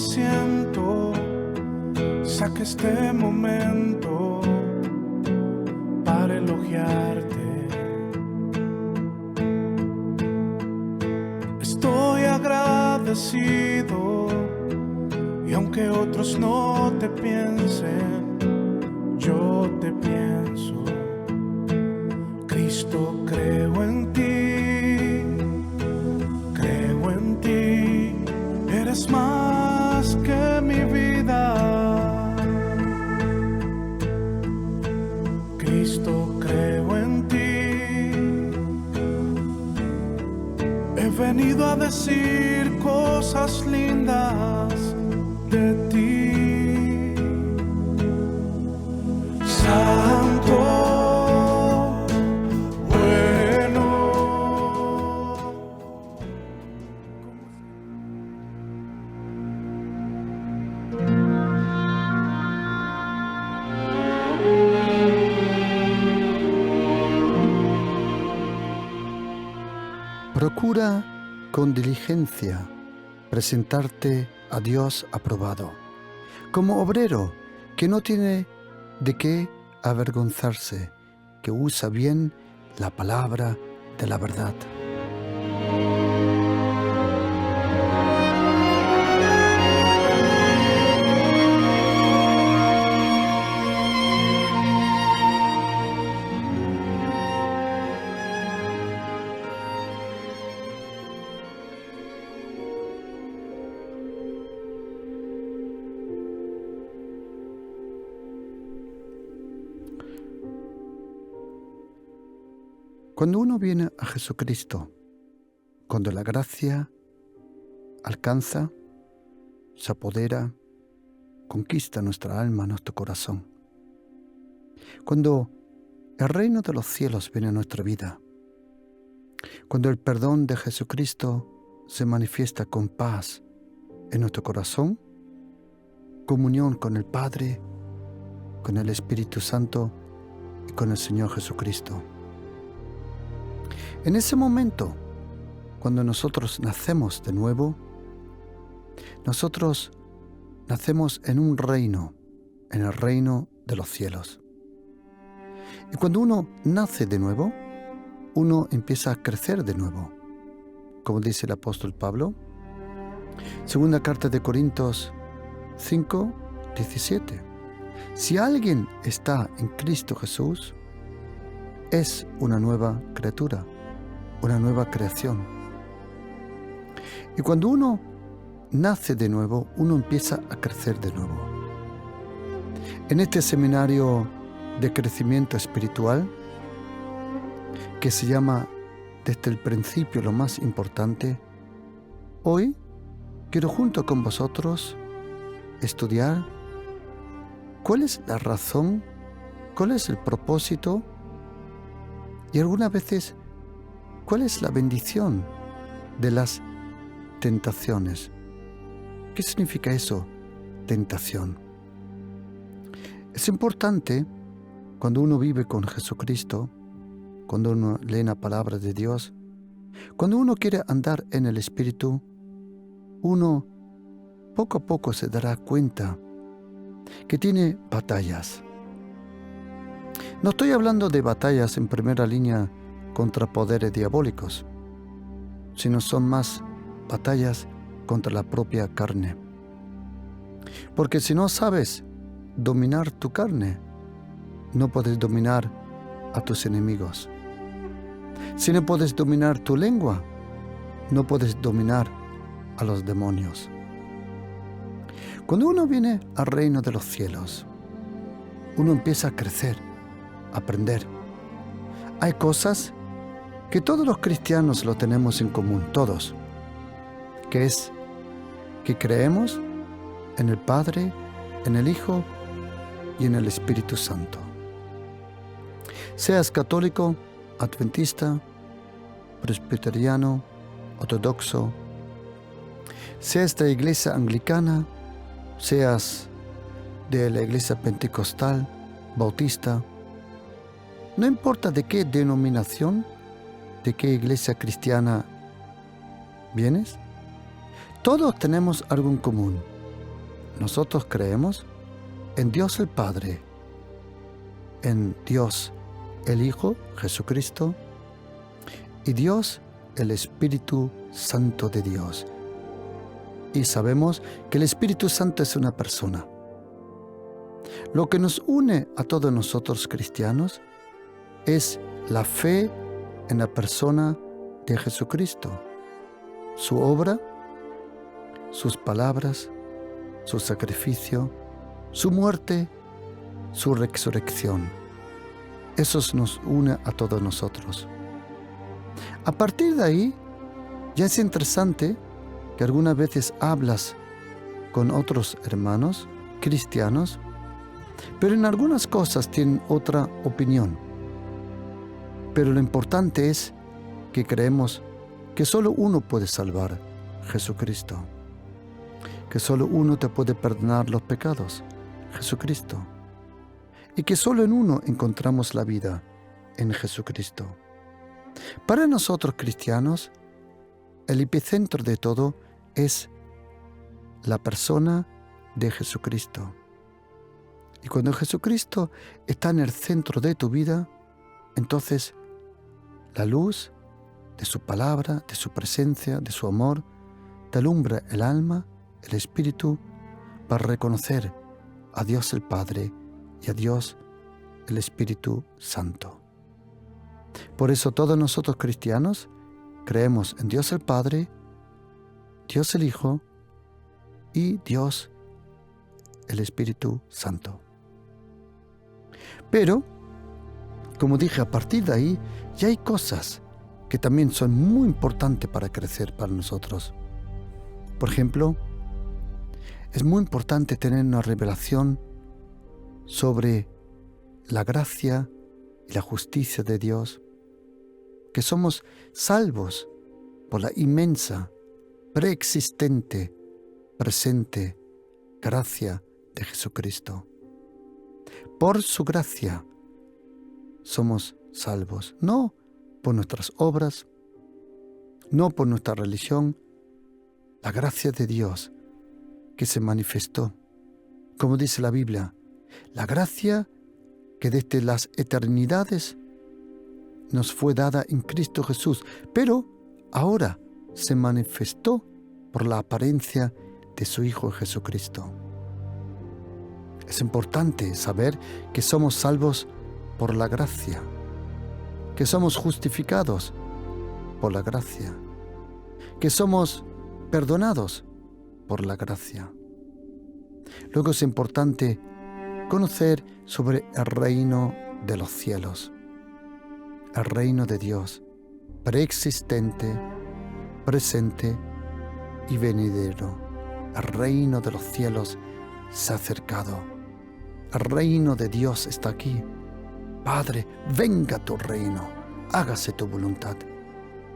siento, saque este momento para elogiarte. Estoy agradecido y aunque otros no te piensen, yo te pienso. Cristo, creo en ti, eres más que mi vida. Cristo, creo en ti, he venido a decir cosas lindas de ti. Santo, procura con diligencia presentarte a Dios aprobado, como obrero que no tiene de qué avergonzarse, que usa bien la palabra de la verdad. Cuando uno viene a Jesucristo, cuando la gracia alcanza, se apodera, conquista nuestra alma, nuestro corazón. Cuando el reino de los cielos viene a nuestra vida, cuando el perdón de Jesucristo se manifiesta con paz en nuestro corazón, comunión con el Padre, con el Espíritu Santo y con el Señor Jesucristo. En ese momento, cuando nosotros nacemos de nuevo, nosotros nacemos en un reino, en el reino de los cielos. Y cuando uno nace de nuevo, uno empieza a crecer de nuevo. Como dice el apóstol Pablo, segunda carta de Corintios 5, 17. Si alguien está en Cristo Jesús, es una nueva criatura, una nueva creación. Y cuando uno nace de nuevo, uno empieza a crecer de nuevo. En este seminario de crecimiento espiritual, que se llama Desde el principio lo más importante, hoy quiero junto con vosotros estudiar cuál es la razón, cuál es el propósito y algunas veces cuál es la bendición de las tentaciones. ¿Qué significa eso, tentación? Es importante cuando uno vive con Jesucristo, cuando uno lee la palabra de Dios, cuando uno quiere andar en el Espíritu, uno poco a poco se dará cuenta que tiene batallas. No estoy hablando de batallas en primera línea contra poderes diabólicos, sino son más batallas contra la propia carne. Porque si no sabes dominar tu carne, no puedes dominar a tus enemigos. Si no puedes dominar tu lengua, no puedes dominar a los demonios. Cuando uno viene al reino de los cielos, uno empieza a crecer, a aprender. Hay cosas que todos los cristianos lo tenemos en común, todos, que es que creemos en el Padre, en el Hijo y en el Espíritu Santo. Seas católico, adventista, presbiteriano, ortodoxo, seas de la iglesia anglicana, seas de la iglesia pentecostal, bautista, no importa de qué denominación, de qué iglesia cristiana vienes, todos tenemos algo en común, nosotros creemos en Dios el Padre, en Dios el Hijo, Jesucristo, y Dios el Espíritu Santo de Dios. Y sabemos que el Espíritu Santo es una persona. Lo que nos une a todos nosotros cristianos es la fe en la persona de Jesucristo, su obra, sus palabras, su sacrificio, su muerte, su resurrección. Eso nos une a todos nosotros. A partir de ahí, ya es interesante que algunas veces hablas con otros hermanos cristianos, pero en algunas cosas tienen otra opinión. Pero lo importante es que creemos que solo uno puede salvar, Jesucristo. Que solo uno te puede perdonar los pecados, Jesucristo. Y que solo en uno encontramos la vida, en Jesucristo. Para nosotros cristianos, el epicentro de todo es la persona de Jesucristo. Y cuando Jesucristo está en el centro de tu vida, entonces la luz de su palabra, de su presencia, de su amor, te alumbra el alma, el espíritu, para reconocer a Dios el Padre y a Dios el Espíritu Santo. Por eso todos nosotros cristianos creemos en Dios el Padre, Dios el Hijo y Dios el Espíritu Santo. Pero, como dije, a partir de ahí ya hay cosas que también son muy importantes para crecer para nosotros. Por ejemplo, es muy importante tener una revelación sobre la gracia y la justicia de Dios, que somos salvos por la inmensa, preexistente, presente gracia de Jesucristo. Por su gracia somos salvos, no por nuestras obras, no por nuestra religión, la gracia de Dios que se manifestó, como dice la Biblia, la gracia que desde las eternidades nos fue dada en Cristo Jesús, pero ahora se manifestó por la apariencia de su Hijo Jesucristo. Es importante saber que somos salvos por la gracia, que somos justificados por la gracia, que somos perdonados por la gracia. Luego es importante conocer sobre el reino de los cielos, el reino de Dios, preexistente, presente y venidero. El reino de los cielos se ha acercado. El reino de Dios está aquí. Padre, venga tu reino, hágase tu voluntad.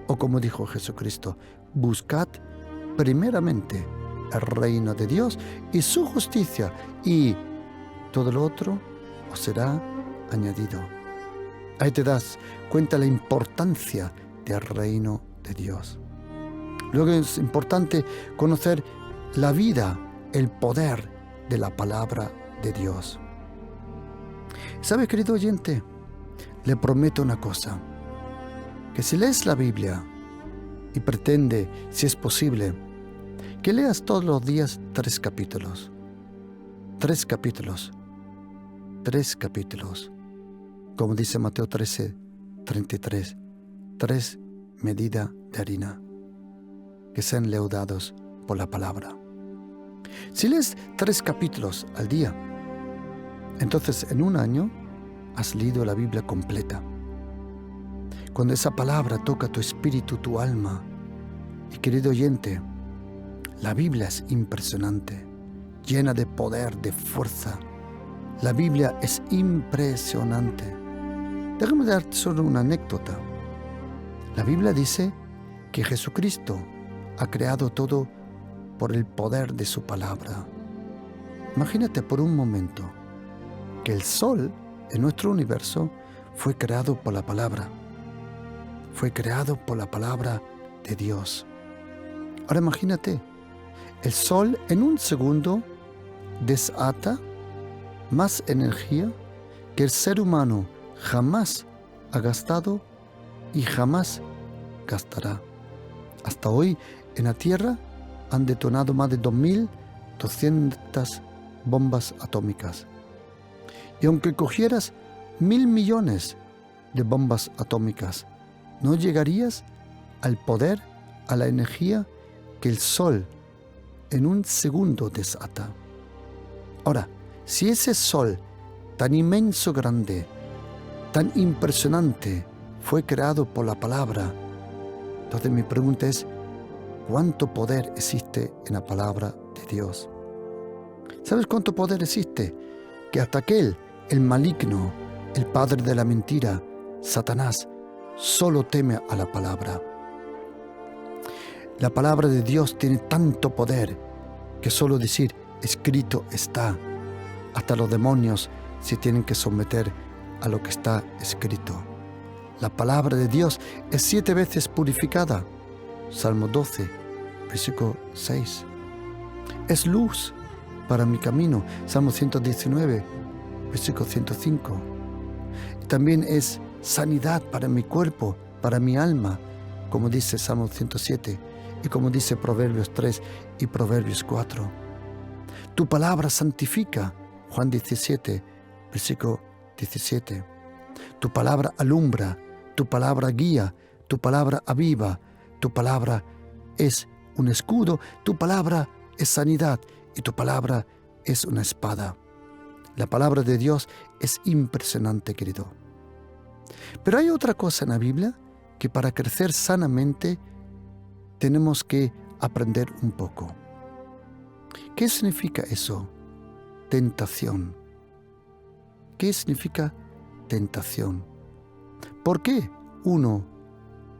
O como dijo Jesucristo, buscad primeramente el reino de Dios y su justicia, y todo lo otro os será añadido. Ahí te das cuenta la importancia del reino de Dios. Luego es importante conocer la vida, el poder de la palabra de Dios. ¿Sabes, querido oyente? Le prometo una cosa, que si lees la Biblia y pretende, si es posible, que leas todos los días 3 capítulos. 3 capítulos. 3 capítulos. Como dice Mateo 13:33, 3 medidas de harina que sean leudados por la palabra. Si lees 3 capítulos al día, entonces en un año has leído la Biblia completa. Cuando esa palabra toca tu espíritu, tu alma, y querido oyente, la Biblia es impresionante, llena de poder, de fuerza. La Biblia es impresionante. Déjame darte solo una anécdota. La Biblia dice que Jesucristo ha creado todo por el poder de su palabra. Imagínate por un momento que el sol en nuestro universo fue creado por la palabra. Fue creado por la palabra de Dios. Ahora imagínate, el sol en un segundo desata más energía que el ser humano jamás ha gastado y jamás gastará. Hasta hoy en la Tierra han detonado más de 2.200 bombas atómicas. Y aunque cogieras 1.000 millones de bombas atómicas, no llegarías al poder, a la energía que el Sol en un segundo desata. Ahora, si ese Sol tan inmenso, grande, tan impresionante, fue creado por la palabra, entonces mi pregunta es, ¿cuánto poder existe en la palabra de Dios? ¿Sabes cuánto poder existe? Que hasta aquel, el maligno, el padre de la mentira, Satanás, solo teme a la palabra. La palabra de Dios tiene tanto poder que solo decir escrito está, hasta los demonios se tienen que someter a lo que está escrito. La palabra de Dios es 7 veces purificada. Salmo 12, versículo 6. Es luz para mi camino. Salmo 119, versículo 105. Y también es sanidad para mi cuerpo, para mi alma, como dice Salmo 107 y como dice Proverbios 3 y Proverbios 4. Tu palabra santifica, Juan 17, versículo 17. Tu palabra alumbra, tu palabra guía, tu palabra aviva, tu palabra es un escudo, tu palabra es sanidad y tu palabra es una espada. La palabra de Dios es impresionante, querido. Pero hay otra cosa en la Biblia que para crecer sanamente tenemos que aprender un poco. ¿Qué significa eso? Tentación. ¿Qué significa tentación? ¿Por qué uno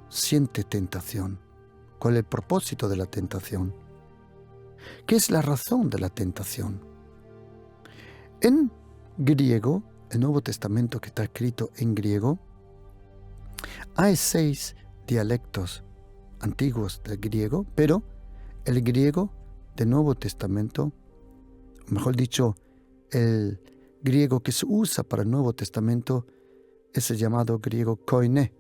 siente tentación? ¿Cuál es el propósito de la tentación? ¿Qué es la razón de la tentación? En griego, el Nuevo Testamento que está escrito en griego, hay 6 dialectos antiguos del griego, pero el griego del Nuevo Testamento, o mejor dicho, el griego que se usa para el Nuevo Testamento es el llamado griego koiné.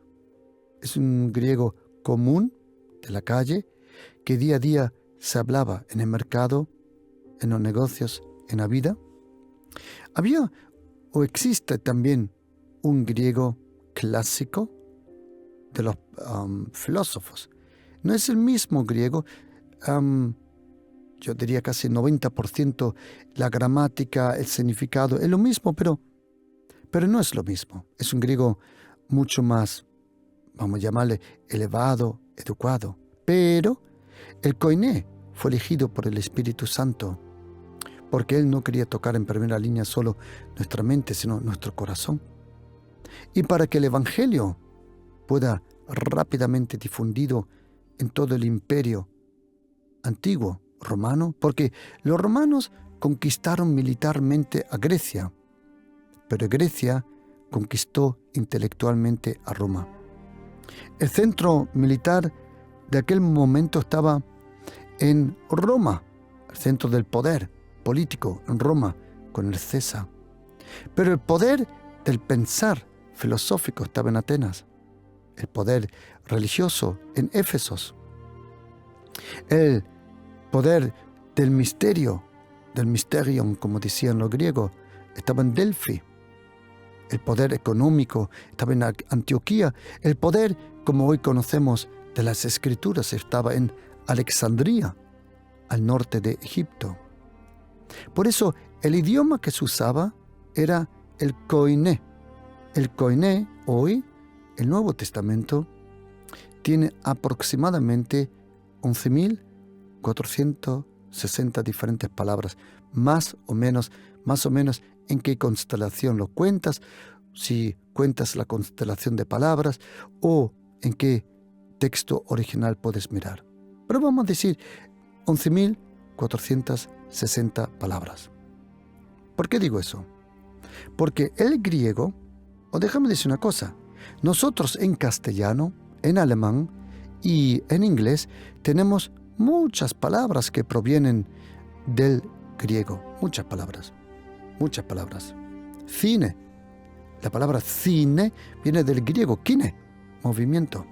Es un griego común de la calle que día a día se hablaba en el mercado, en los negocios, en la vida. Había o existe también un griego clásico de los filósofos. No es el mismo griego, yo diría casi 90% la gramática, el significado, es lo mismo, pero no es lo mismo. Es un griego mucho más, vamos a llamarle, elevado, educado. Pero el koiné fue elegido por el Espíritu Santo, porque Él no quería tocar en primera línea solo nuestra mente, sino nuestro corazón. Y para que el Evangelio pueda rápidamente difundido en todo el imperio antiguo romano, porque los romanos conquistaron militarmente a Grecia, pero Grecia conquistó intelectualmente a Roma. El centro militar de aquel momento estaba en Roma, el centro del poder político en Roma con el César. Pero el poder del pensar filosófico estaba en Atenas, el poder religioso en Éfesos, el poder del misterio, del mysterion, como decían los griegos, estaba en Delfi. El poder económico estaba en Antioquía. El poder, como hoy conocemos, de las Escrituras estaba en Alejandría, al norte de Egipto. Por eso, el idioma que se usaba era el koiné. El koiné, hoy, el Nuevo Testamento, tiene aproximadamente 11.460 diferentes palabras, más o menos en qué constelación lo cuentas, si cuentas la constelación de palabras o en qué texto original puedes mirar. Pero vamos a decir 11.460 palabras. ¿Por qué digo eso? Porque el griego, o déjame decir una cosa, nosotros en castellano, en alemán y en inglés tenemos muchas palabras que provienen del griego. Muchas palabras. Cine. La palabra cine viene del griego kine, movimiento.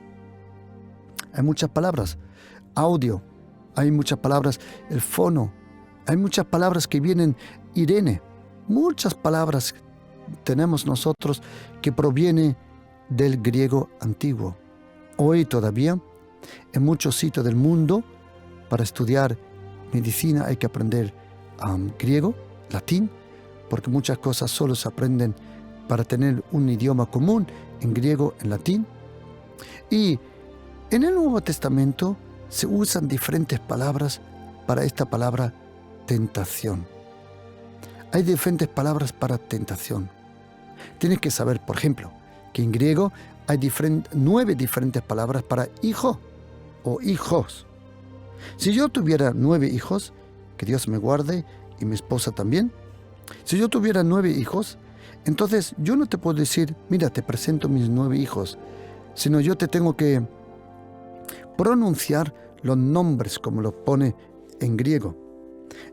Hay muchas palabras. Audio. Hay muchas palabras. El fono. Hay muchas palabras que vienen Irene. Muchas palabras tenemos nosotros que provienen del griego antiguo. Hoy todavía, en muchos sitios del mundo, para estudiar medicina hay que aprender griego, latín, porque muchas cosas solo se aprenden para tener un idioma común en griego, en latín. Y en el Nuevo Testamento se usan diferentes palabras para esta palabra tentación. Hay diferentes palabras para tentación. Tienes que saber, por ejemplo, que en griego hay 9 diferentes palabras para hijo o hijos. Si yo tuviera 9 hijos, que Dios me guarde y mi esposa también, si yo tuviera 9 hijos, entonces yo no te puedo decir, mira, te presento mis 9 hijos, sino yo te tengo que pronunciar los nombres como los pone en griego.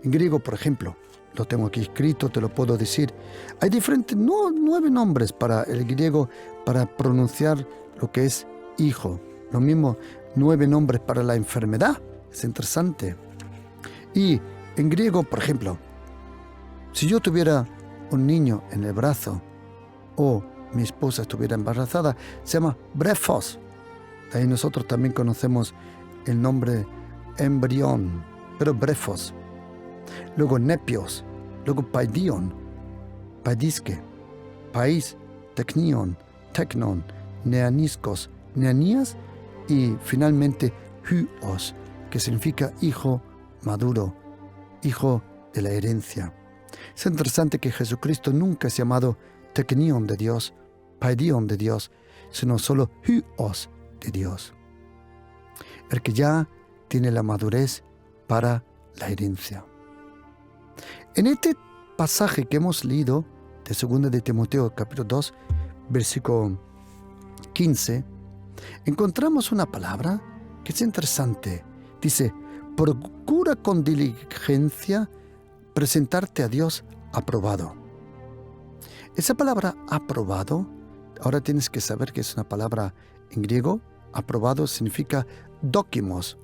En griego, por ejemplo, lo tengo aquí escrito, te lo puedo decir. Hay diferentes 9 nombres para el griego para pronunciar lo que es hijo. Lo mismo, 9 nombres para la enfermedad. Es interesante. Y en griego, por ejemplo, si yo tuviera un niño en el brazo o mi esposa estuviera embarazada, se llama brefos. Ahí nosotros también conocemos el nombre embrión, pero brefos. Luego nepios, luego paidion, paidisque, país, teknion, teknon, neaniskos, neanías y finalmente huos, que significa hijo maduro, hijo de la herencia. Es interesante que Jesucristo nunca es llamado teknion de Dios, paidion de Dios, sino solo huos de Dios. El que ya tiene la madurez para la herencia. En este pasaje que hemos leído de 2 de Timoteo capítulo 2, versículo 15, encontramos una palabra que es interesante. Dice, procura con diligencia presentarte a Dios aprobado. Esa palabra aprobado, ahora tienes que saber que es una palabra en griego. Aprobado significa dokimos.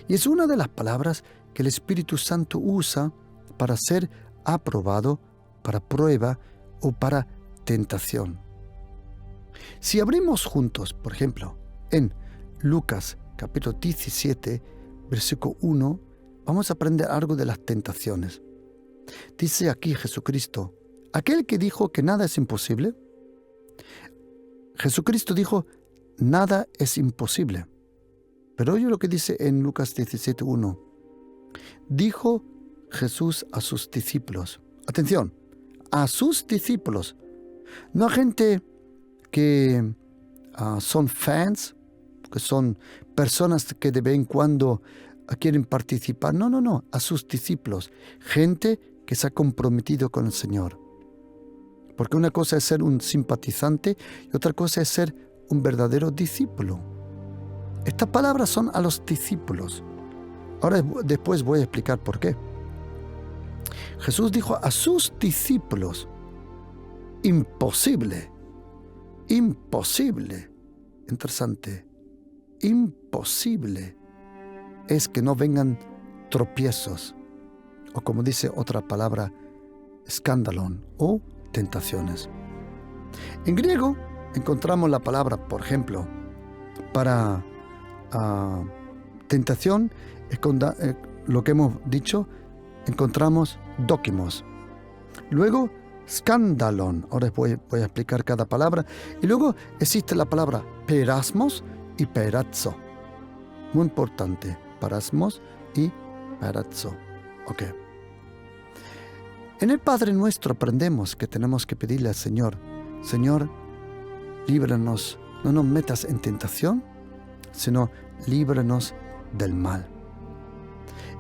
Y es una de las palabras que el Espíritu Santo usa para ser aprobado, para prueba o para tentación. Si abrimos juntos, por ejemplo, en Lucas capítulo 17, versículo 1, vamos a aprender algo de las tentaciones. Dice aquí Jesucristo, aquel que dijo que nada es imposible, Jesucristo dijo, nada es imposible. Pero oye lo que dice en Lucas 17, 1. Dijo Jesús a sus discípulos. Atención, a sus discípulos. No a gente que son fans, que son personas que de vez en cuando quieren participar. No, a sus discípulos. Gente que se ha comprometido con el Señor. Porque una cosa es ser un simpatizante y otra cosa es ser un verdadero discípulo. Estas palabras son a los discípulos. Ahora después voy a explicar por qué. Jesús dijo a sus discípulos, imposible. Interesante. Imposible es que no vengan tropiezos, o como dice otra palabra, escándalon o tentaciones. En griego encontramos la palabra, por ejemplo, para tentación, lo que hemos dicho, encontramos dokimos. Luego, scandalon. Ahora voy a explicar cada palabra. Y luego existe la palabra perasmos y perazzo. Muy importante, parasmos y perazzo. Ok. En el Padre Nuestro aprendemos que tenemos que pedirle al Señor, Señor, líbranos, no nos metas en tentación, sino líbranos del mal.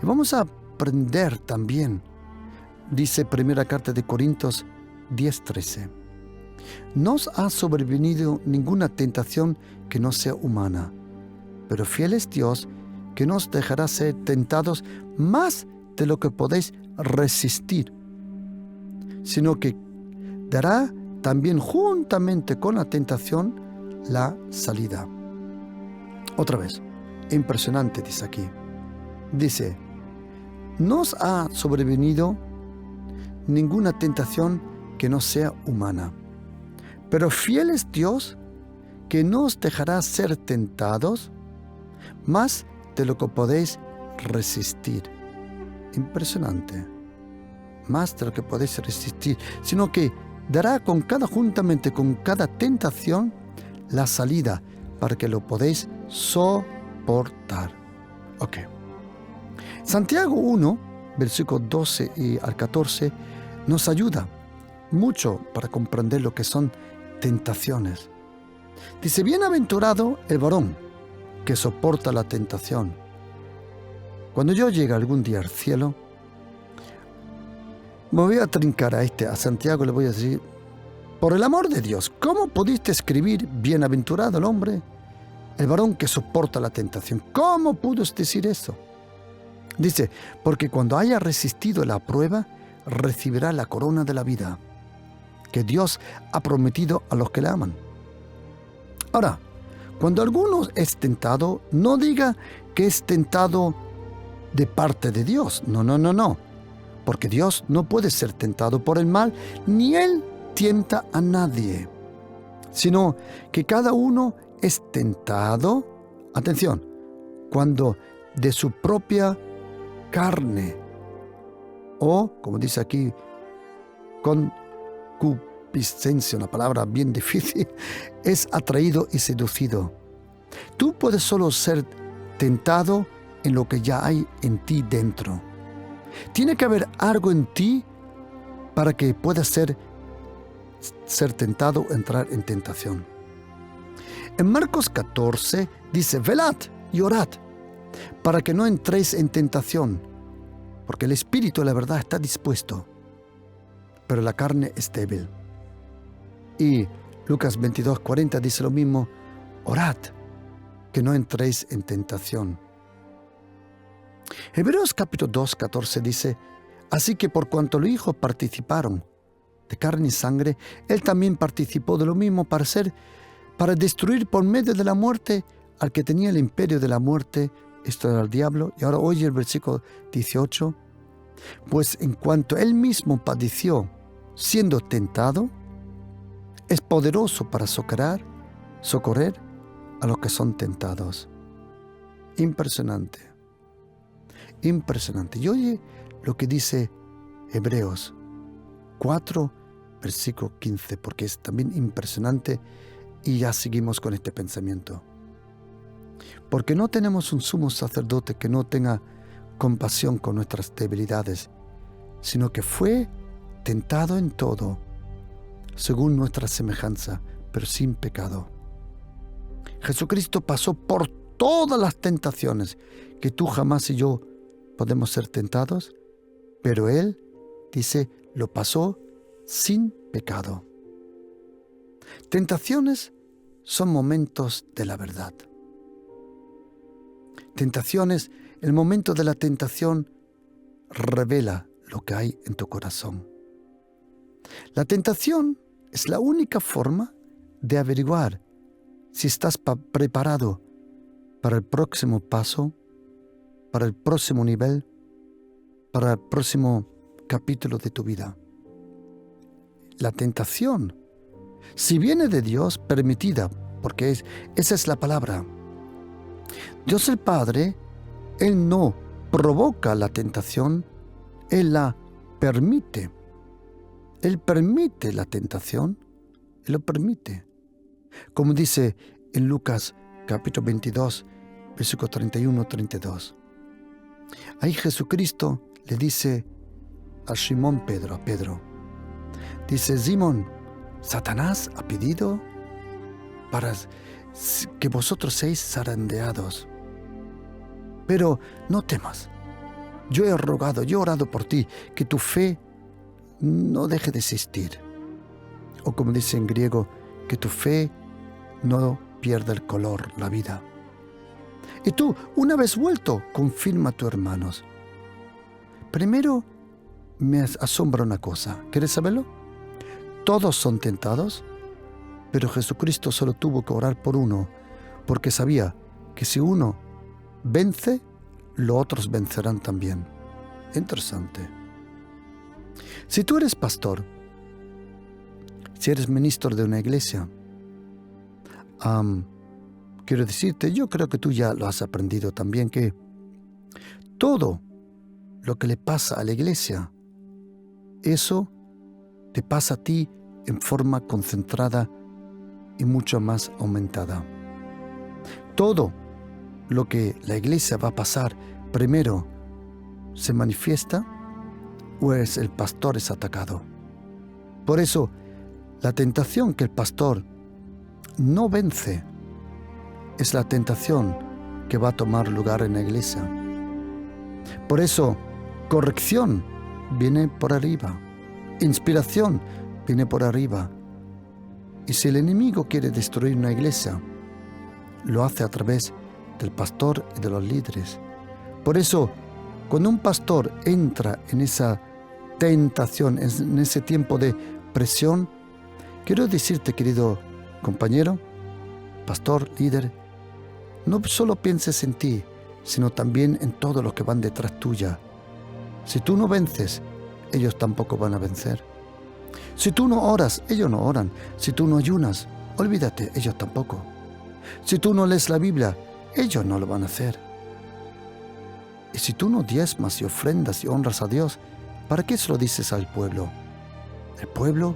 Y vamos a aprender también, dice primera carta de Corintios 10:13, no os ha sobrevenido ninguna tentación que no sea humana, pero fiel es Dios, que no os dejará ser tentados más de lo que podéis resistir, sino que dará también juntamente con la tentación la salida. Otra vez, impresionante dice aquí. Dice, no os ha sobrevenido ninguna tentación que no sea humana, pero fiel es Dios, que no os dejará ser tentados más de lo que podéis resistir. Impresionante. Más de lo que podéis resistir, sino que dará juntamente con cada tentación la salida para que lo podéis soportar. Ok. Santiago 1, versículos 12 al 14, nos ayuda mucho para comprender lo que son tentaciones. Dice, bienaventurado el varón que soporta la tentación. Cuando yo llegue algún día al cielo, me voy a trincar a Santiago, le voy a decir, por el amor de Dios, ¿cómo pudiste escribir bienaventurado el hombre, el varón que soporta la tentación? ¿Cómo pudo decir eso? Dice, porque cuando haya resistido la prueba, recibirá la corona de la vida que Dios ha prometido a los que le aman. Ahora, cuando alguno es tentado, no diga que es tentado de parte de Dios. No. Porque Dios no puede ser tentado por el mal, ni Él tienta a nadie. Sino que cada uno es tentado, atención, cuando de su propia carne, o, como dice aquí, concupiscencia, una palabra bien difícil, es atraído y seducido. Tú puedes solo ser tentado en lo que ya hay en ti dentro. Tiene que haber algo en ti para que puedas ser tentado, entrar en tentación. En Marcos 14 dice, velad y orad para que no entréis en tentación, porque el espíritu de la verdad está dispuesto, pero la carne es débil. Y Lucas 22:40 dice lo mismo, orad que no entréis en tentación. Hebreos capítulo 2:14 dice, así que por cuanto los hijos participaron de carne y sangre, él también participó de lo mismo para destruir por medio de la muerte al que tenía el imperio de la muerte, esto era el diablo. Y ahora oye el versículo 18, pues en cuanto él mismo padeció siendo tentado, es poderoso para socorrer a los que son tentados. Impresionante. Y oye lo que dice Hebreos 4, versículo 15, porque es también impresionante y ya seguimos con este pensamiento. Porque no tenemos un sumo sacerdote que no tenga compasión con nuestras debilidades, sino que fue tentado en todo, según nuestra semejanza, pero sin pecado. Jesucristo pasó por todas las tentaciones que tú jamás y yo podemos ser tentados, pero Él, dice, lo pasó sin pecado. Tentaciones son momentos de la verdad. Tentaciones, el momento de la tentación revela lo que hay en tu corazón. La tentación es la única forma de averiguar si estás preparado para el próximo paso, para el próximo nivel, para el próximo capítulo de tu vida. La tentación, si viene de Dios, permitida, porque esa es la palabra. Dios el Padre, Él no provoca la tentación, Él la permite. Él permite la tentación, Él lo permite. Como dice en Lucas capítulo 22, versículo 31-32. Ahí Jesucristo le dice a Simón Pedro, dice, Simón, Satanás ha pedido para que vosotros seáis zarandeados. Pero no temas. Yo he orado por ti, que tu fe no deje de existir. O como dice en griego, que tu fe no pierda el color, la vida. Y tú, una vez vuelto, confirma a tus hermanos. Primero me asombra una cosa. ¿Quieres saberlo? Todos son tentados, pero Jesucristo solo tuvo que orar por uno, porque sabía que si uno vence, los otros vencerán también. Interesante. Si tú eres pastor, si eres ministro de una iglesia, quiero decirte, yo creo que tú ya lo has aprendido también, que todo lo que le pasa a la iglesia, eso te pasa a ti en forma concentrada y mucho más aumentada. Todo lo que la iglesia va a pasar primero se manifiesta o es el pastor es atacado. Por eso, la tentación que el pastor no vence es la tentación que va a tomar lugar en la iglesia. Por eso, corrección viene por arriba, inspiración viene por arriba. Y si el enemigo quiere destruir una iglesia, lo hace a través del pastor y de los líderes. Por eso, cuando un pastor entra en esa tentación, en ese tiempo de presión, quiero decirte, querido compañero, pastor, líder, no solo pienses en ti, sino también en todos los que van detrás tuya. Si tú no vences, ellos tampoco van a vencer. Si tú no oras, ellos no oran. Si tú no ayunas, olvídate, ellos tampoco. Si tú no lees la Biblia, ellos no lo van a hacer. Y si tú no diezmas y ofrendas y honras a Dios, ¿para qué se lo dices al pueblo? El pueblo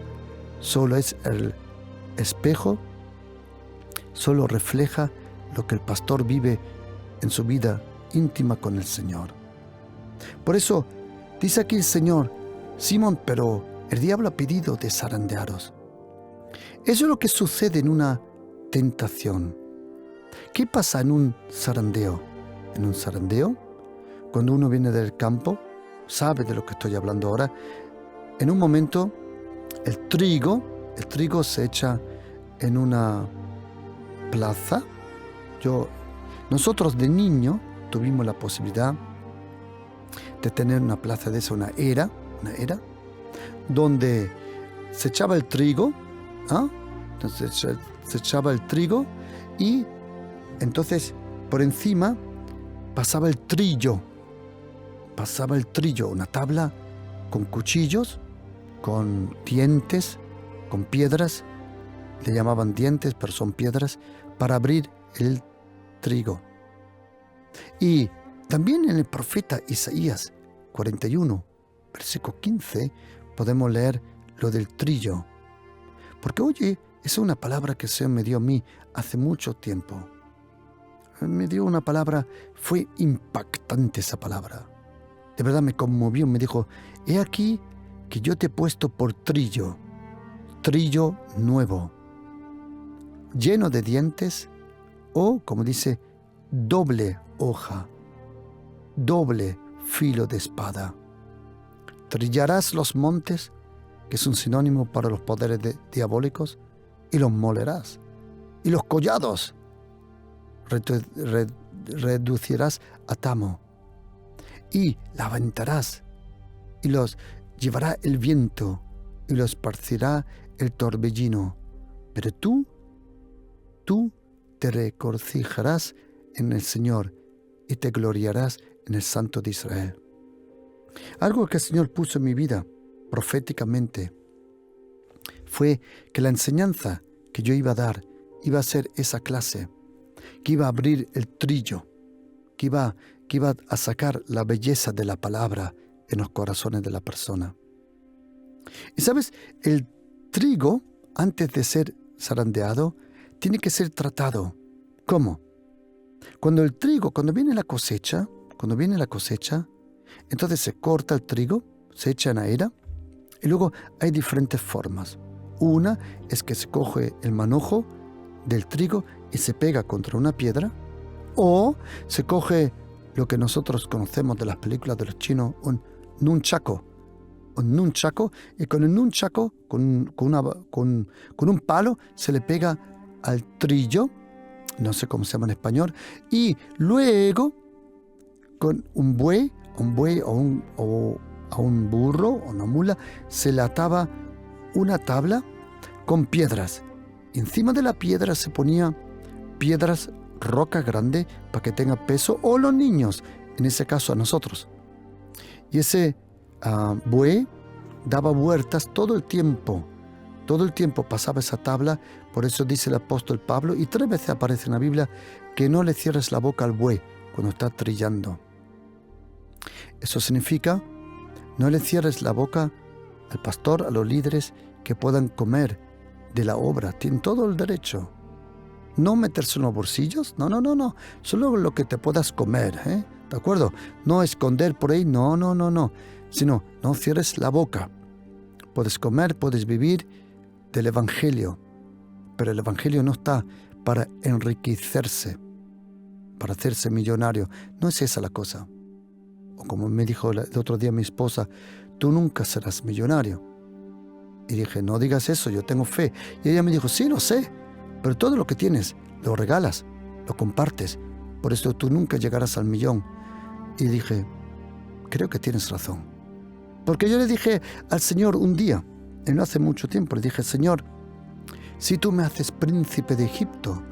solo es el espejo, solo refleja lo que el pastor vive en su vida íntima con el Señor. Por eso, dice aquí el Señor, Simón, pero el diablo ha pedido de zarandearos. Eso es lo que sucede en una tentación. ¿Qué pasa en un zarandeo? En un zarandeo, cuando uno viene del campo, sabe de lo que estoy hablando ahora, en un momento el trigo se echa en una plaza. Nosotros de niño tuvimos la posibilidad de tener una plaza de esa, una era, donde se echaba el trigo, entonces se echaba el trigo y entonces por encima pasaba el trillo, una tabla con cuchillos, con dientes, con piedras, le llamaban dientes, pero son piedras, para abrir el trigo. Y también en el profeta Isaías 41, versículo 15, podemos leer lo del trillo. Porque oye, esa es una palabra que el Señor me dio a mí hace mucho tiempo. Me dio una palabra, fue impactante esa palabra. De verdad me conmovió, me dijo, he aquí que yo te he puesto por trillo nuevo, lleno de dientes, o, como dice, doble hoja, doble filo de espada. Trillarás los montes, que es un sinónimo para los poderes diabólicos, y los molerás. Y los collados reducirás a tamo. Y la aventarás, y los llevará el viento, y los esparcirá el torbellino. Pero tú te regocijarás en el Señor, y te gloriarás en el Santo de Israel. Algo que el Señor puso en mi vida proféticamente fue que la enseñanza que yo iba a dar iba a ser esa clase, que iba a abrir el trillo, que iba a sacar la belleza de la palabra en los corazones de la persona. Y sabes, el trigo, antes de ser zarandeado, tiene que ser tratado. ¿Cómo? Cuando viene la cosecha, entonces se corta el trigo, se echa en la era, y luego hay diferentes formas. Una es que se coge el manojo del trigo y se pega contra una piedra, o se coge lo que nosotros conocemos de las películas de los chinos, un nunchaku, y con el nunchaku, con un palo, se le pega al trillo, no sé cómo se llama en español, y luego con un buey un buey o a un burro o una mula se le ataba una tabla con piedras. Encima de la piedra se ponía piedras, roca grande, para que tenga peso, o los niños, en ese caso a nosotros. Y ese buey daba vueltas todo el tiempo pasaba esa tabla. Por eso dice el apóstol Pablo, y 3 veces aparece en la Biblia, que no le cierres la boca al buey cuando está trillando. Eso significa, no le cierres la boca al pastor, a los líderes, que puedan comer de la obra. Tienen todo el derecho. No meterse en los bolsillos, no. Solo lo que te puedas comer, ¿de acuerdo? No esconder por ahí, no. Sino, no cierres la boca. Puedes comer, puedes vivir del Evangelio, pero el Evangelio no está para enriquecerse, para hacerse millonario. No es esa la cosa. O como me dijo el otro día mi esposa, tú nunca serás millonario. Y dije, no digas eso, yo tengo fe. Y ella me dijo, sí, lo sé, pero todo lo que tienes lo regalas, lo compartes, por eso tú nunca llegarás al millón. Y dije, creo que tienes razón. Porque yo le dije al Señor un día, no hace mucho tiempo, le dije, Señor, si tú me haces príncipe de Egipto,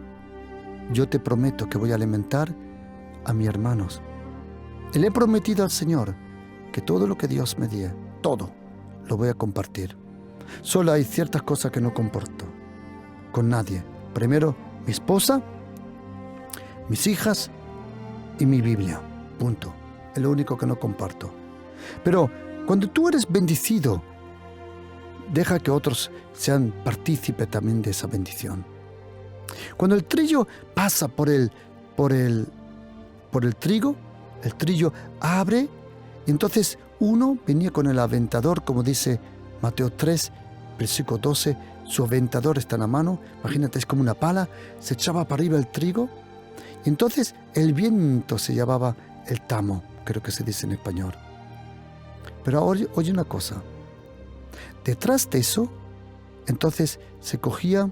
yo te prometo que voy a alimentar a mis hermanos. Y le he prometido al Señor que todo lo que Dios me dé, todo, lo voy a compartir. Solo hay ciertas cosas que no comparto con nadie. Primero, mi esposa, mis hijas y mi Biblia. Punto. Es lo único que no comparto. Pero cuando tú eres bendecido, deja que otros sean partícipes también de esa bendición. Cuando el trillo pasa por el trigo, el trillo abre, y entonces uno venía con el aventador, como dice Mateo 3, versículo 12, su aventador está en la mano, imagínate, es como una pala, se echaba para arriba el trigo, y entonces el viento se llamaba el tamo, creo que se dice en español. Pero oye una cosa, detrás de eso, entonces se cogía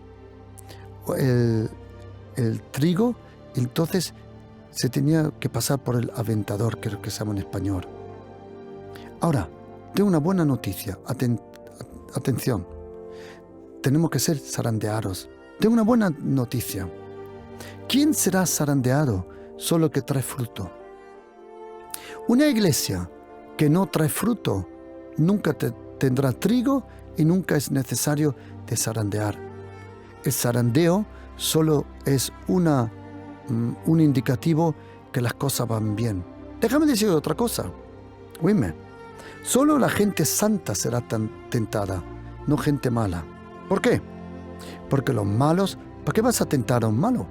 el trigo, y entonces se tenía que pasar por el aventador, creo que se llama en español. Ahora, tengo una buena noticia, atención, tenemos que ser zarandeados. Tengo una buena noticia. ¿Quién será zarandeado? Solo que trae fruto. Una iglesia que no trae fruto nunca tendrá trigo y nunca es necesario de zarandear. El zarandeo solo es un indicativo que las cosas van bien. Déjame decir otra cosa. Oíme, solo la gente santa será tan tentada, no gente mala. ¿Por qué? Porque los malos, ¿para qué vas a tentar a un malo?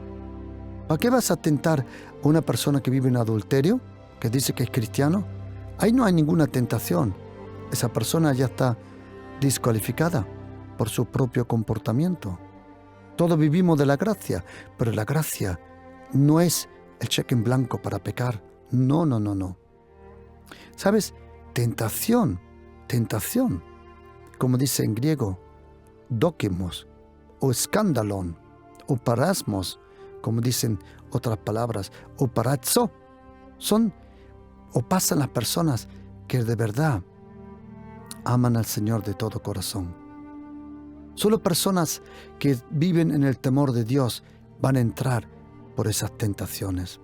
¿Para qué vas a tentar a una persona que vive en adulterio, que dice que es cristiano? Ahí no hay ninguna tentación. Esa persona ya está descalificada por su propio comportamiento. Todos vivimos de la gracia, pero la gracia no es el cheque en blanco para pecar. No. ¿Sabes? Tentación, como dice en griego, dokimos, o escandalón, o parasmos, como dicen otras palabras, o parazzo, pasan las personas que de verdad aman al Señor de todo corazón. Solo personas que viven en el temor de Dios van a entrar por esas tentaciones.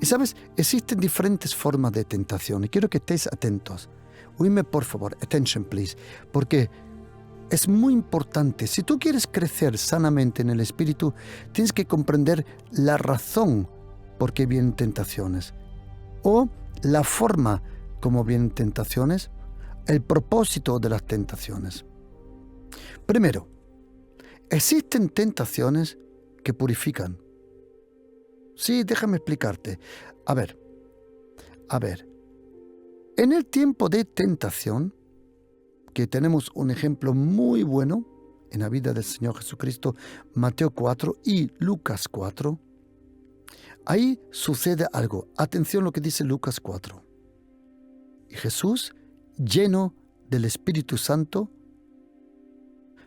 Y sabes, existen diferentes formas de tentación y quiero que estéis atentos. Oíme por favor, attention please, porque es muy importante. Si tú quieres crecer sanamente en el Espíritu, tienes que comprender la razón por qué vienen tentaciones, o la forma como vienen tentaciones, el propósito de las tentaciones. Primero, existen tentaciones que purifican. Sí, déjame explicarte. A ver. En el tiempo de tentación, que tenemos un ejemplo muy bueno en la vida del Señor Jesucristo, Mateo 4 y Lucas 4, ahí sucede algo. Atención lo que dice Lucas 4. Y Jesús, lleno del Espíritu Santo,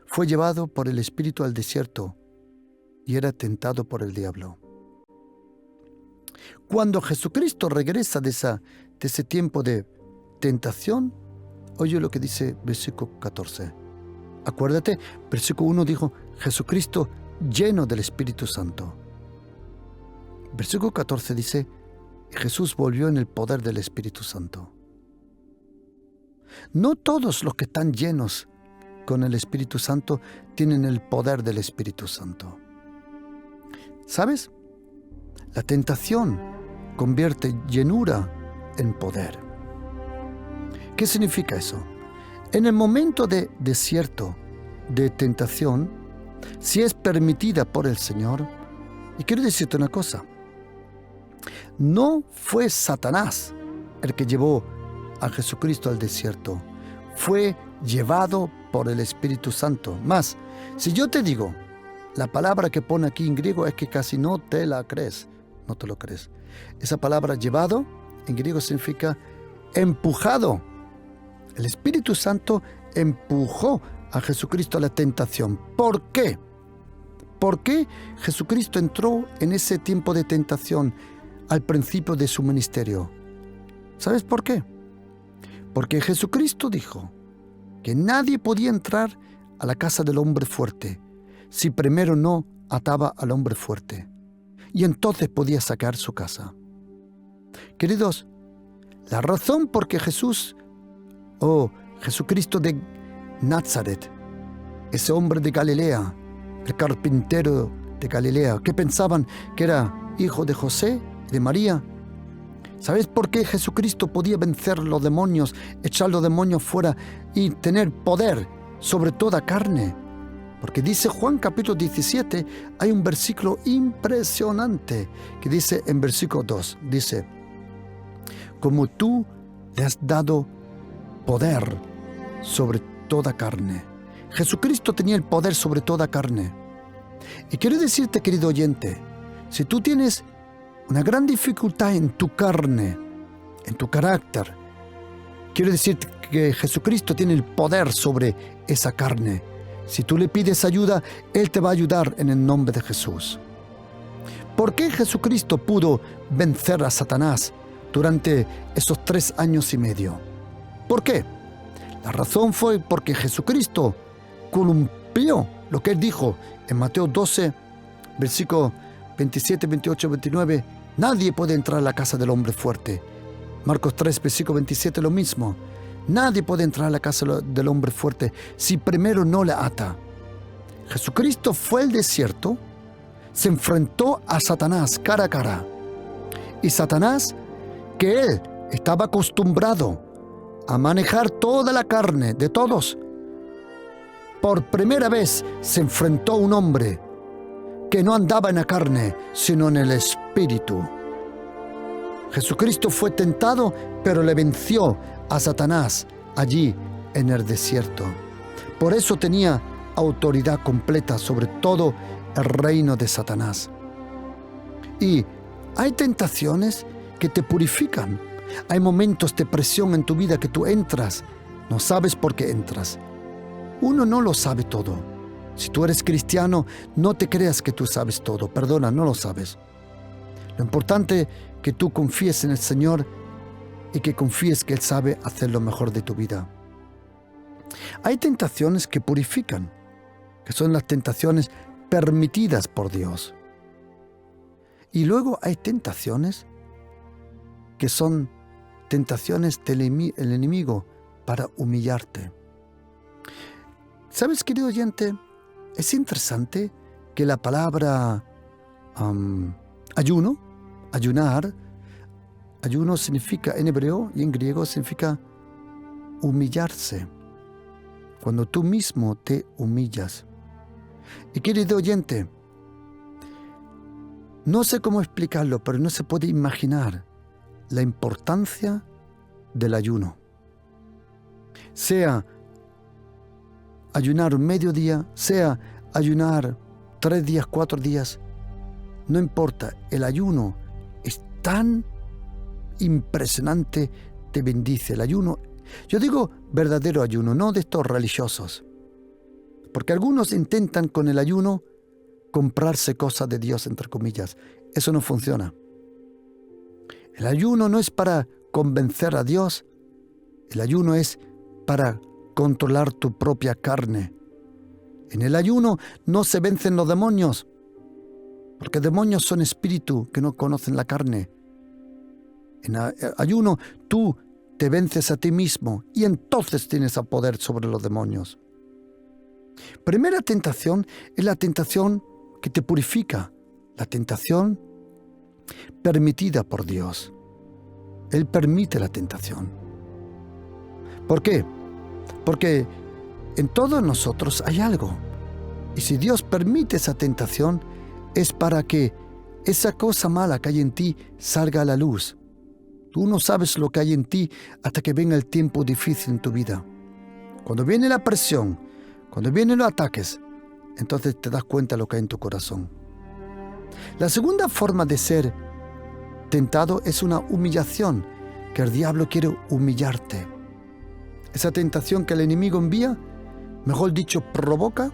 fue llevado por el Espíritu al desierto y era tentado por el diablo. Cuando Jesucristo regresa de esa de ese tiempo de tentación, oye lo que dice versículo 14. Acuérdate, versículo 1 dijo, Jesucristo lleno del Espíritu Santo. Versículo 14 dice, Jesús volvió en el poder del Espíritu Santo. No todos los que están llenos con el Espíritu Santo tienen el poder del Espíritu Santo. ¿Sabes? La tentación convierte llenura en poder. ¿Qué significa eso? En el momento de desierto, de tentación, si es permitida por el Señor, y quiero decirte una cosa, no fue Satanás el que llevó a Jesucristo al desierto, fue llevado por el Espíritu Santo. Más, si yo te digo, la palabra que pone aquí en griego es que casi no te la crees, no te lo crees. Esa palabra llevado en griego significa empujado. El Espíritu Santo empujó a Jesucristo a la tentación. ¿Por qué? ¿Por qué Jesucristo entró en ese tiempo de tentación al principio de su ministerio? ¿Sabes por qué? Porque Jesucristo dijo que nadie podía entrar a la casa del hombre fuerte si primero no ataba al hombre fuerte, y entonces podía sacar su casa. Queridos, la razón por que Jesucristo de Nazaret, ese hombre de Galilea, el carpintero de Galilea, que pensaban que era hijo de José, de María. ¿Sabes por qué Jesucristo podía vencer los demonios, echar los demonios fuera y tener poder sobre toda carne? Porque dice Juan capítulo 17, hay un versículo impresionante que dice en versículo 2, dice, como tú le has dado poder sobre toda carne. Jesucristo tenía el poder sobre toda carne. Y quiero decirte, querido oyente, si tú tienes una gran dificultad en tu carne, en tu carácter, quiero decirte que Jesucristo tiene el poder sobre esa carne. Si tú le pides ayuda, Él te va a ayudar en el nombre de Jesús. ¿Por qué Jesucristo pudo vencer a Satanás durante esos 3 años y medio? ¿Por qué? La razón fue porque Jesucristo cumplió lo que Él dijo en Mateo 12, versículos 27, 28, 29. Nadie puede entrar a la casa del hombre fuerte. Marcos 3, versículo 27, lo mismo. Nadie puede entrar a la casa del hombre fuerte si primero no le ata. Jesucristo fue al desierto, se enfrentó a Satanás cara a cara. Y Satanás, que él estaba acostumbrado a manejar toda la carne de todos, por primera vez se enfrentó a un hombre que no andaba en la carne, sino en el espíritu. Jesucristo fue tentado, pero le venció a Satanás allí en el desierto. Por eso tenía autoridad completa sobre todo el reino de Satanás. Y hay tentaciones que te purifican. Hay momentos de presión en tu vida que tú entras, no sabes por qué entras. Uno no lo sabe todo. Si tú eres cristiano, no te creas que tú sabes todo. Perdona, no lo sabes. Lo importante es que tú confíes en el Señor y que confíes que Él sabe hacer lo mejor de tu vida. Hay tentaciones que purifican, que son las tentaciones permitidas por Dios. Y luego hay tentaciones que son tentaciones del enemigo para humillarte. ¿Sabes, querido oyente? Es interesante que la palabra ayunar significa en hebreo y en griego significa humillarse. Cuando tú mismo te humillas. Y querido oyente, no sé cómo explicarlo, pero no se puede imaginar la importancia del ayuno. Sea ayunar un mediodía, sea ayunar 3 días, 4 días, no importa, el ayuno es tan impresionante, te bendice. El ayuno, yo digo verdadero ayuno, no de estos religiosos, porque algunos intentan con el ayuno comprarse cosas de Dios, entre comillas. Eso no funciona. El ayuno no es para convencer a Dios. El ayuno es para controlar tu propia carne. En el ayuno no se vencen los demonios, porque demonios son espíritus que no conocen la carne. En ayuno tú te vences a ti mismo y entonces tienes el poder sobre los demonios. Primera tentación es la tentación que te purifica, la tentación permitida por Dios. Él permite la tentación. ¿Por qué? Porque en todos nosotros hay algo. Y si Dios permite esa tentación, es para que esa cosa mala que hay en ti salga a la luz. Tú no sabes lo que hay en ti hasta que venga el tiempo difícil en tu vida. Cuando viene la presión, cuando vienen los ataques, entonces te das cuenta de lo que hay en tu corazón. La segunda forma de ser tentado es una humillación, que el diablo quiere humillarte. Esa tentación que el enemigo envía, mejor dicho, provoca,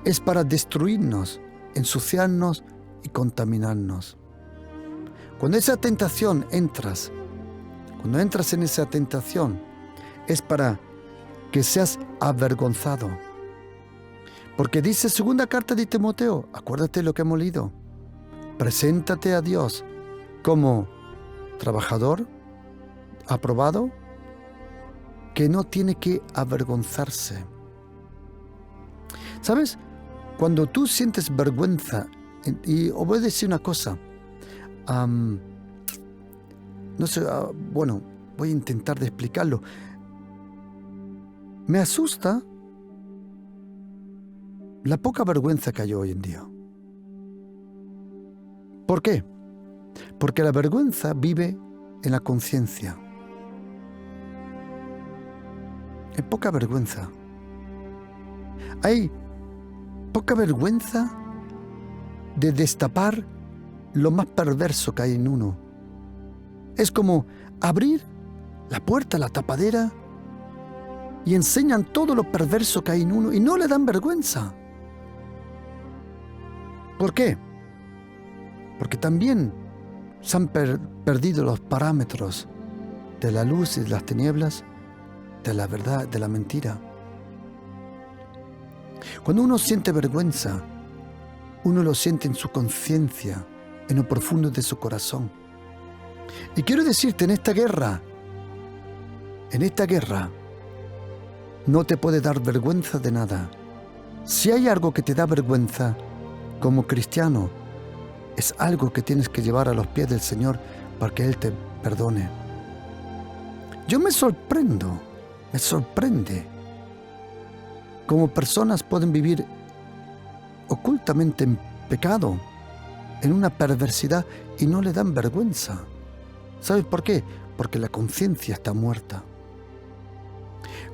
es para destruirnos, ensuciarnos y contaminarnos. Cuando esa tentación cuando entras en esa tentación, es para que seas avergonzado. Porque dice segunda carta de Timoteo, acuérdate lo que hemos leído, preséntate a Dios como trabajador aprobado, que no tiene que avergonzarse. ¿Sabes? Cuando tú sientes vergüenza, y os voy a decir una cosa, no sé, bueno, voy a intentar de explicarlo. Me asusta la poca vergüenza que hay hoy en día. ¿Por qué? Porque la vergüenza vive en la conciencia. Hay poca vergüenza. Hay poca vergüenza de destapar lo más perverso que hay en uno. Es como abrir la puerta, la tapadera, y enseñan todo lo perverso que hay en uno y no le dan vergüenza. ¿Por qué? Porque también se han perdido los parámetros de la luz y de las tinieblas, de la verdad, de la mentira. Cuando uno siente vergüenza, uno lo siente en su conciencia, en lo profundo de su corazón. Y quiero decirte, en esta guerra, no te puede dar vergüenza de nada. Si hay algo que te da vergüenza, como cristiano, es algo que tienes que llevar a los pies del Señor para que Él te perdone. Yo me sorprende cómo personas pueden vivir ocultamente en pecado, en una perversidad, y no le dan vergüenza. ¿Sabes por qué? Porque la conciencia está muerta.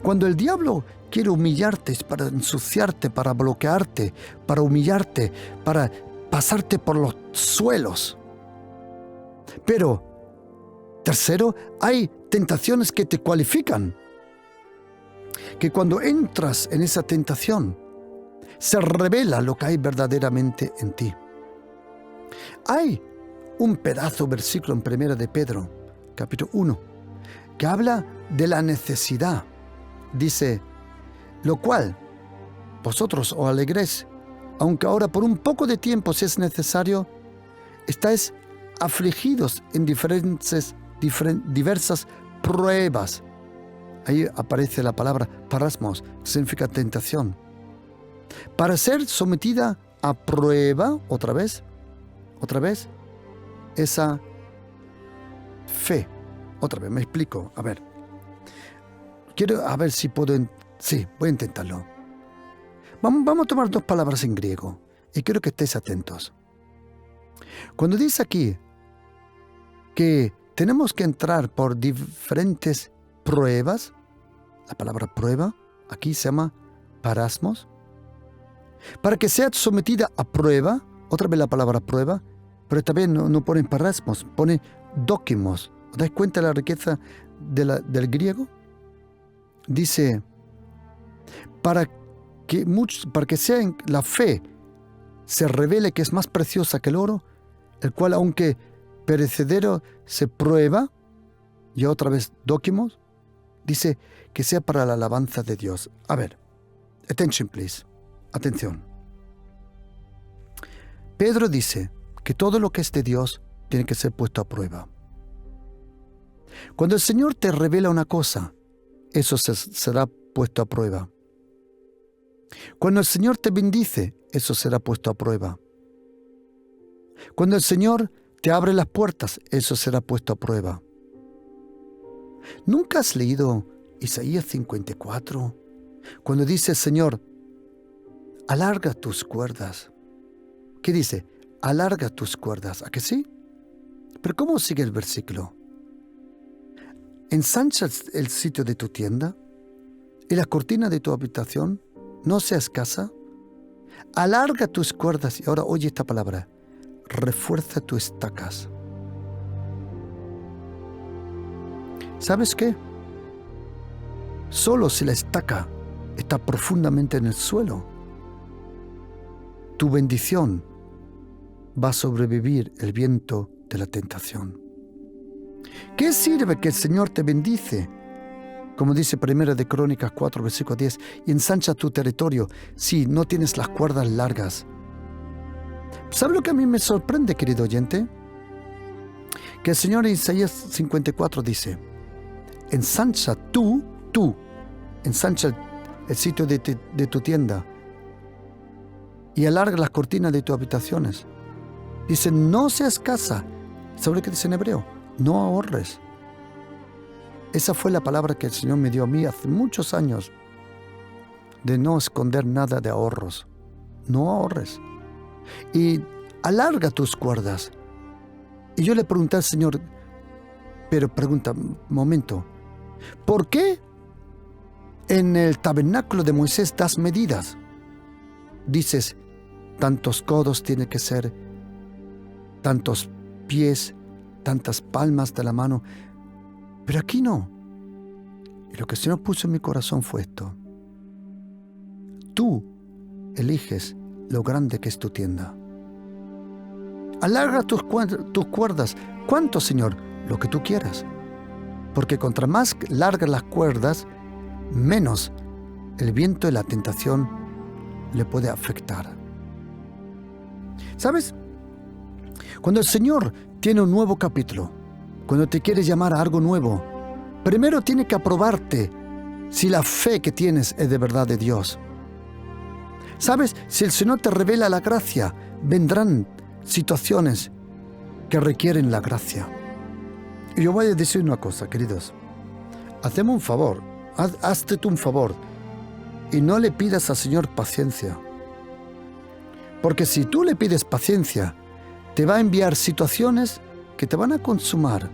Cuando el diablo quiere humillarte, es para ensuciarte, para bloquearte, para humillarte, para pasarte por los suelos. Pero, tercero, hay tentaciones que te cualifican. Que cuando entras en esa tentación, se revela lo que hay verdaderamente en ti. Hay un versículo en 1 de Pedro, capítulo 1, que habla de la necesidad. Dice, lo cual vosotros os alegréis, aunque ahora por un poco de tiempo, si es necesario, estáis afligidos en diversas pruebas. Ahí aparece la palabra parasmos, que significa tentación. Para ser sometida a prueba, otra vez, esa fe. Otra vez, me explico. A ver. Quiero a ver si puedo... Sí, voy a intentarlo. Vamos a tomar dos palabras en griego y quiero que estéis atentos. Cuando dice aquí que tenemos que entrar por diferentes pruebas, la palabra prueba aquí se llama parasmos. Para que sea sometida a prueba, otra vez la palabra prueba, pero también no pone parasmos, pone dókimos. ¿Os dais cuenta de la riqueza del griego? Dice, para que sea en la fe se revele que es más preciosa que el oro, el cual aunque perecedero se prueba, y otra vez dokimos, dice que sea para la alabanza de Dios. A ver, attention please, atención. Pedro dice que todo lo que es de Dios tiene que ser puesto a prueba. Cuando el Señor te revela una cosa, eso será puesto a prueba. Cuando el Señor te bendice, eso será puesto a prueba. Cuando el Señor te abre las puertas, eso será puesto a prueba. ¿Nunca has leído Isaías 54? Cuando dice el Señor, alarga tus cuerdas. ¿Qué dice? Alarga tus cuerdas. ¿A que sí? Pero ¿cómo sigue el versículo? Ensancha el sitio de tu tienda y la cortina de tu habitación no sea escasa. Alarga tus cuerdas. Y ahora oye esta palabra. Refuerza tus estacas. ¿Sabes qué? Solo si la estaca está profundamente en el suelo, tu bendición va a sobrevivir el viento de la tentación. ¿Qué sirve que el Señor te bendice? Como dice 1 de Crónicas 4, versículo 10, y ensancha tu territorio si no tienes las cuerdas largas. ¿Sabe lo que a mí me sorprende, querido oyente? Que el Señor en Isaías 54 dice, ensancha ensancha el sitio de tu tienda y alarga las cortinas de tus habitaciones. Dice, no seas escasa. ¿Sabe lo que dice en hebreo? No ahorres. Esa fue la palabra que el Señor me dio a mí hace muchos años, de no esconder nada de ahorros. No ahorres. Y alarga tus cuerdas. Y yo le pregunté al Señor, pero pregunta, momento, ¿por qué en el tabernáculo de Moisés das medidas? Dices, tantos codos tiene que ser, tantos pies, tantas palmas de la mano, pero aquí no. Y lo que el Señor puso en mi corazón fue esto. Tú eliges lo grande que es tu tienda. Alarga tus cuerdas. ¿Cuánto, Señor? Lo que tú quieras. Porque contra más largas las cuerdas, menos el viento de la tentación le puede afectar. ¿Sabes? Cuando el Señor tiene un nuevo capítulo, cuando te quiere llamar a algo nuevo, primero tiene que aprobarte si la fe que tienes es de verdad de Dios. ¿Sabes? Si el Señor te revela la gracia, vendrán situaciones que requieren la gracia. Y yo voy a decir una cosa, queridos. Hacemos un favor, hazte tú un favor y no le pidas al Señor paciencia. Porque si tú le pides paciencia, te va a enviar situaciones que te van a consumar.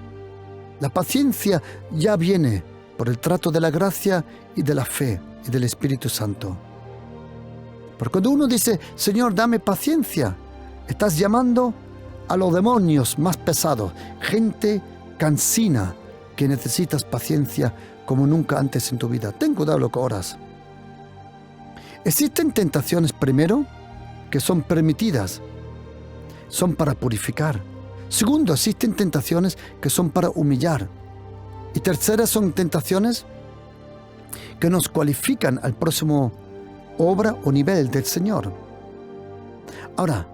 La paciencia ya viene por el trato de la gracia y de la fe y del Espíritu Santo. Porque cuando uno dice, Señor, dame paciencia, estás llamando a los demonios más pesados, gente cansina que necesitas paciencia como nunca antes en tu vida. Ten cuidado lo que oras. Existen tentaciones, primero, que son permitidas, son para purificar. Segundo, existen tentaciones que son para humillar. Y tercera, son tentaciones que nos cualifican al próximo obra o nivel del Señor. Ahora,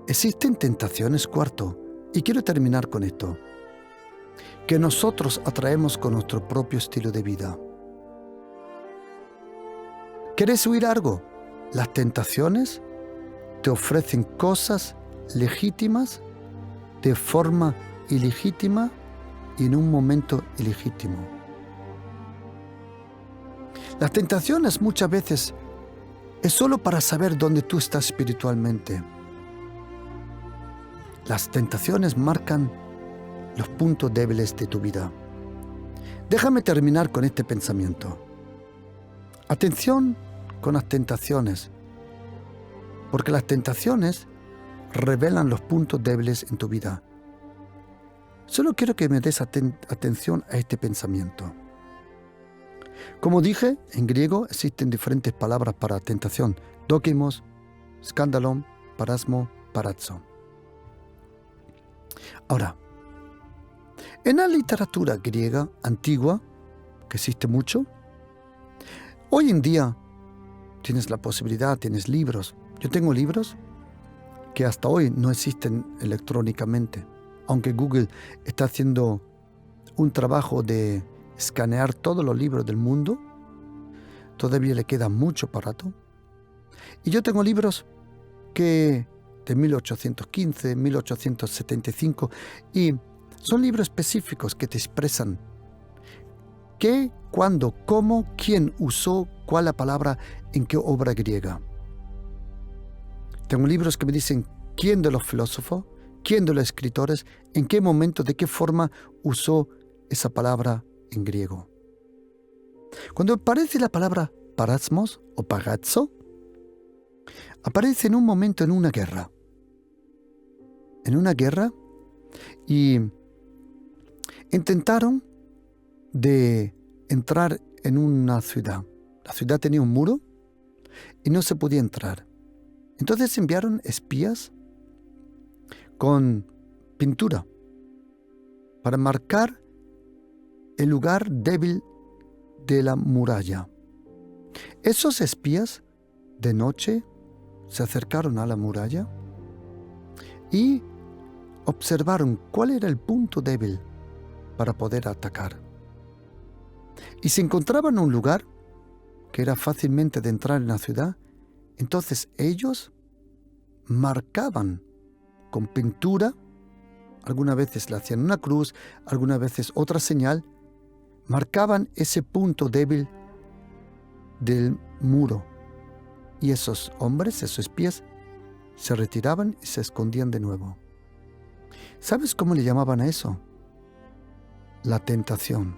existen tentaciones, cuarto, y quiero terminar con esto, que nosotros atraemos con nuestro propio estilo de vida. ¿Quieres huir algo? Las tentaciones te ofrecen cosas legítimas de forma ilegítima y en un momento ilegítimo. Las tentaciones muchas veces es solo para saber dónde tú estás espiritualmente. Las tentaciones marcan los puntos débiles de tu vida. Déjame terminar con este pensamiento. Atención con las tentaciones, porque las tentaciones revelan los puntos débiles en tu vida. Solo quiero que me des atención a este pensamiento. Como dije, en griego existen diferentes palabras para tentación: dokimos, skandalon, parasmo, parazzo. Ahora, En la literatura griega antigua, que existe mucho, hoy en día tienes la posibilidad, tienes libros. Yo tengo libros que hasta hoy no existen electrónicamente, aunque Google está haciendo un trabajo de escanear todos los libros del mundo, todavía le queda mucho aparato. Y yo tengo libros que de 1815, 1875, y son libros específicos que te expresan qué, cuándo, cómo, quién usó cuál la palabra en qué obra griega. Tengo libros que me dicen quién de los filósofos, quién de los escritores, en qué momento, de qué forma usó esa palabra en griego. Cuando aparece la palabra parasmos o pagazzo, aparece en un momento en una guerra. En una guerra, y intentaron de entrar en una ciudad. La ciudad tenía un muro y no se podía entrar. Entonces enviaron espías con pintura para marcar el lugar débil de la muralla. Esos espías de noche se acercaron a la muralla y observaron cuál era el punto débil para poder atacar. Y si encontraban un lugar que era fácilmente de entrar en la ciudad, entonces ellos marcaban con pintura, algunas veces le hacían una cruz, algunas veces otra señal, marcaban ese punto débil del muro. Y esos hombres, esos espías, se retiraban y se escondían de nuevo. ¿Sabes cómo le llamaban a eso? La tentación.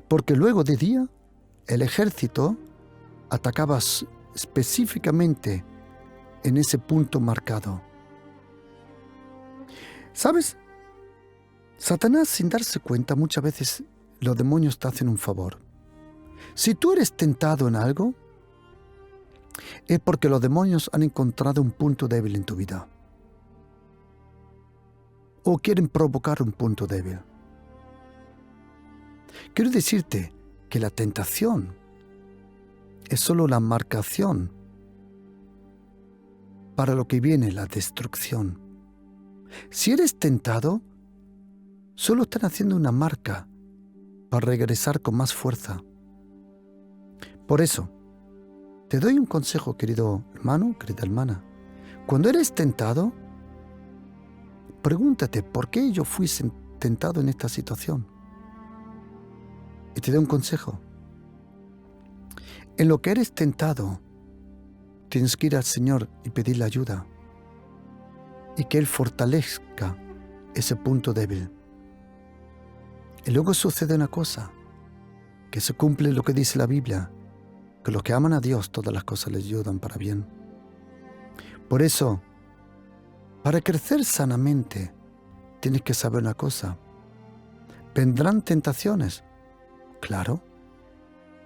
Porque luego de día, el ejército atacaba específicamente en ese punto marcado. ¿Sabes? Satanás, sin darse cuenta, muchas veces los demonios te hacen un favor. Si tú eres tentado en algo, es porque los demonios han encontrado un punto débil en tu vida. O quieren provocar un punto débil. Quiero decirte que la tentación es solo la marcación para lo que viene, la destrucción. Si eres tentado, solo están haciendo una marca para regresar con más fuerza. Por eso, te doy un consejo, querido hermano, querida hermana. Cuando eres tentado, pregúntate por qué yo fui tentado en esta situación. Y te doy un consejo. En lo que eres tentado, tienes que ir al Señor y pedirle ayuda. Y que Él fortalezca ese punto débil. Y luego sucede una cosa, que se cumple lo que dice la Biblia, que los que aman a Dios, todas las cosas les ayudan para bien. Por eso, para crecer sanamente, tienes que saber una cosa. ¿Vendrán tentaciones? Claro.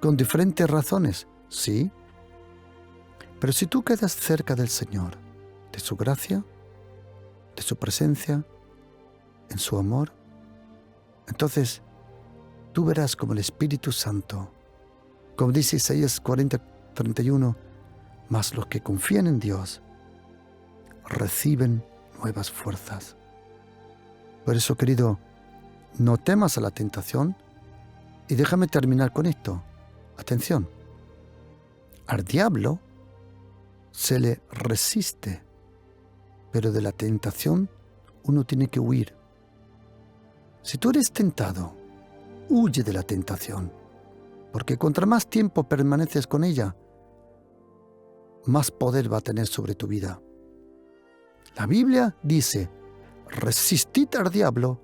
¿Con diferentes razones? Sí. Pero si tú quedas cerca del Señor, de su gracia, de su presencia, en su amor, entonces tú verás como el Espíritu Santo, como dice Isaías 40:31, mas los que confían en Dios reciben nuevas fuerzas. Por eso, querido, no temas a la tentación. Y déjame terminar con esto. Atención. Al diablo se le resiste, pero de la tentación uno tiene que huir. Si tú eres tentado, huye de la tentación, porque contra más tiempo permaneces con ella, más poder va a tener sobre tu vida. La Biblia dice, resistid al diablo,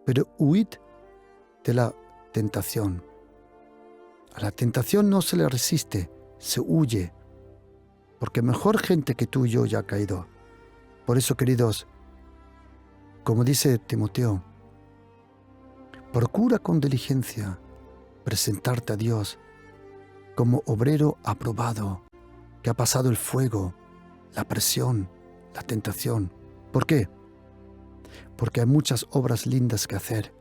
pero huid de la tentación. A la tentación no se le resiste, se huye, porque mejor gente que tú y yo ya ha caído. Por eso, queridos, como dice Timoteo, procura con diligencia presentarte a Dios como obrero aprobado, que ha pasado el fuego, la presión, la tentación. ¿Por qué? porque hay muchas obras lindas que hacer.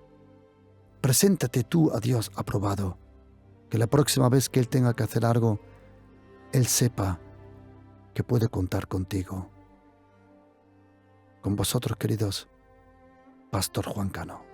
Preséntate tú a Dios aprobado, que la próxima vez que Él tenga que hacer algo, Él sepa que puede contar contigo. Con vosotros, queridos, Pastor Juan Cano.